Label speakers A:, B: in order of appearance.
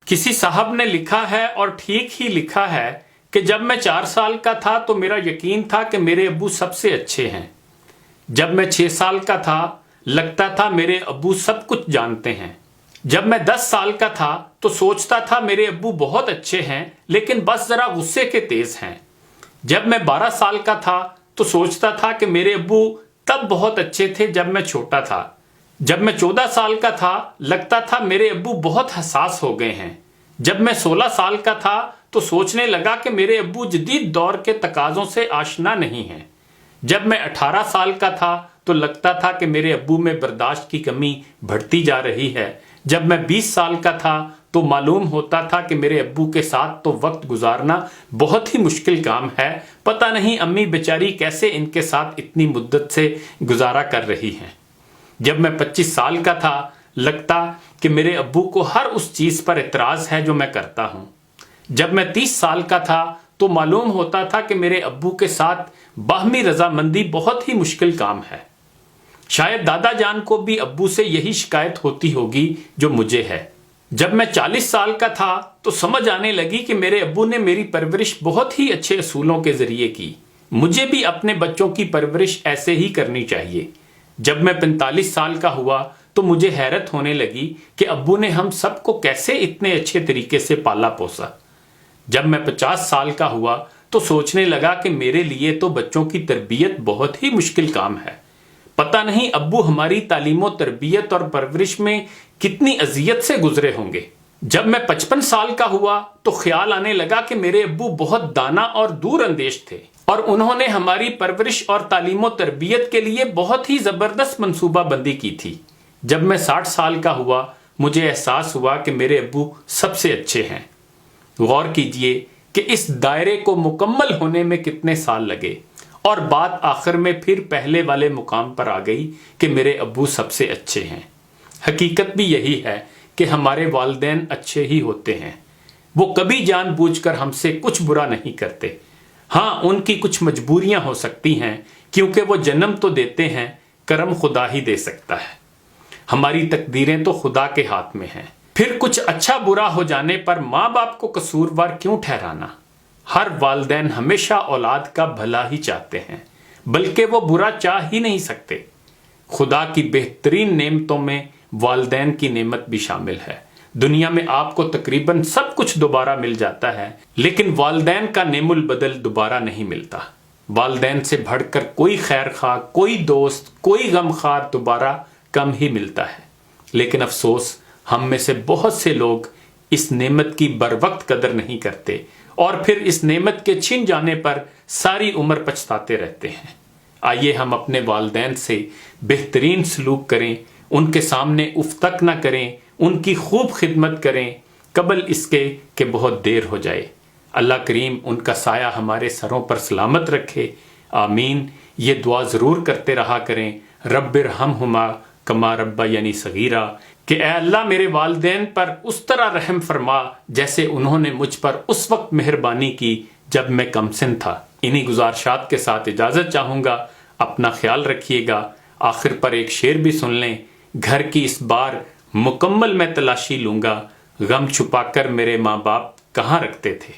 A: کسی صاحب نے لکھا ہے اور ٹھیک ہی لکھا ہے کہ جب میں 4 سال کا تھا تو میرا یقین تھا کہ میرے ابو سب سے اچھے ہیں۔ جب میں 6 سال کا تھا لگتا تھا میرے ابو سب کچھ جانتے ہیں۔ جب میں 10 سال کا تھا تو سوچتا تھا میرے ابو بہت اچھے ہیں لیکن بس ذرا غصے کے تیز ہیں۔ جب میں 12 سال کا تھا تو سوچتا تھا کہ میرے ابو تب بہت اچھے تھے جب میں چھوٹا تھا۔ جب میں 14 سال کا تھا لگتا تھا میرے ابو بہت حساس ہو گئے ہیں۔ جب میں 16 سال کا تھا تو سوچنے لگا کہ میرے ابو جدید دور کے تقاضوں سے آشنا نہیں ہیں۔ جب میں 18 سال کا تھا تو لگتا تھا کہ میرے ابو میں برداشت کی کمی بڑھتی جا رہی ہے۔ جب میں 20 سال کا تھا تو معلوم ہوتا تھا کہ میرے ابو کے ساتھ تو وقت گزارنا بہت ہی مشکل کام ہے۔ پتہ نہیں امی بیچاری کیسے ان کے ساتھ اتنی مدت سے گزارا کر رہی ہیں۔ جب میں 25 سال کا تھا لگتا کہ میرے ابو کو ہر اس چیز پر اعتراض ہے جو میں کرتا ہوں۔ جب میں 30 سال کا تھا تو معلوم ہوتا تھا کہ میرے ابو کے ساتھ باہمی رضامندی بہت ہی مشکل کام ہے۔ شاید دادا جان کو بھی ابو سے یہی شکایت ہوتی ہوگی جو مجھے ہے۔ جب میں 40 سال کا تھا تو سمجھ آنے لگی کہ میرے ابو نے میری پرورش بہت ہی اچھے اصولوں کے ذریعے کی۔ مجھے بھی اپنے بچوں کی پرورش ایسے ہی کرنی چاہیے۔ جب میں 45 سال کا ہوا تو مجھے حیرت ہونے لگی کہ ابو نے ہم سب کو کیسے اتنے اچھے طریقے سے پالا پوسا۔ جب میں 50 سال کا ہوا تو سوچنے لگا کہ میرے لیے تو بچوں کی تربیت بہت ہی مشکل کام ہے۔ پتہ نہیں ابو ہماری تعلیم و تربیت اور پرورش میں کتنی اذیت سے گزرے ہوں گے۔ جب میں 55 سال کا ہوا تو خیال آنے لگا کہ میرے ابو بہت دانا اور دور اندیش تھے اور انہوں نے ہماری پرورش اور تعلیم و تربیت کے لیے بہت ہی زبردست منصوبہ بندی کی تھی۔ جب میں 60 سال کا ہوا مجھے احساس ہوا کہ میرے ابو سب سے اچھے ہیں۔ غور کیجئے کہ اس دائرے کو مکمل ہونے میں کتنے سال لگے اور بات آخر میں پھر پہلے والے مقام پر آ گئی کہ میرے ابو سب سے اچھے ہیں۔ حقیقت بھی یہی ہے کہ ہمارے والدین اچھے ہی ہوتے ہیں۔ وہ کبھی جان بوجھ کر ہم سے کچھ برا نہیں کرتے۔ ہاں ان کی کچھ مجبوریاں ہو سکتی ہیں کیونکہ وہ جنم تو دیتے ہیں، کرم خدا ہی دے سکتا ہے۔ ہماری تقدیریں تو خدا کے ہاتھ میں ہیں۔ پھر کچھ اچھا برا ہو جانے پر ماں باپ کو قصوروار کیوں ٹھہرانا؟ ہر والدین ہمیشہ اولاد کا بھلا ہی چاہتے ہیں بلکہ وہ برا چاہ ہی نہیں سکتے۔ خدا کی بہترین نعمتوں میں والدین کی نعمت بھی شامل ہے۔ دنیا میں آپ کو تقریباً سب کچھ دوبارہ مل جاتا ہے لیکن والدین کا نعم البدل دوبارہ نہیں ملتا۔ والدین سے بڑھ کر کوئی خیر خواہ، کوئی دوست، کوئی غم خوار دوبارہ کم ہی ملتا ہے۔ لیکن افسوس ہم میں سے بہت سے لوگ اس نعمت کی بر وقت قدر نہیں کرتے اور پھر اس نعمت کے چھن جانے پر ساری عمر پچھتاتے رہتے ہیں۔ آئیے ہم اپنے والدین سے بہترین سلوک کریں، ان کے سامنے اف تک نہ کریں، ان کی خوب خدمت کریں قبل اس کے کہ بہت دیر ہو جائے۔ اللہ کریم ان کا سایہ ہمارے سروں پر سلامت رکھے، آمین۔ یہ دعا ضرور کرتے رہا کریں، رب ارحمہما کما ربیانی صغیرا، کہ اے اللہ میرے والدین پر اس طرح رحم فرما جیسے انہوں نے مجھ پر اس وقت مہربانی کی جب میں کم سن تھا۔ انہی گزارشات کے ساتھ اجازت چاہوں گا۔ اپنا خیال رکھیے گا۔ آخر پر ایک شعر بھی سن لیں۔ گھر کی اس بار مکمل میں تلاشی لوں گا، غم چھپا کر میرے ماں باپ کہاں رکھتے تھے۔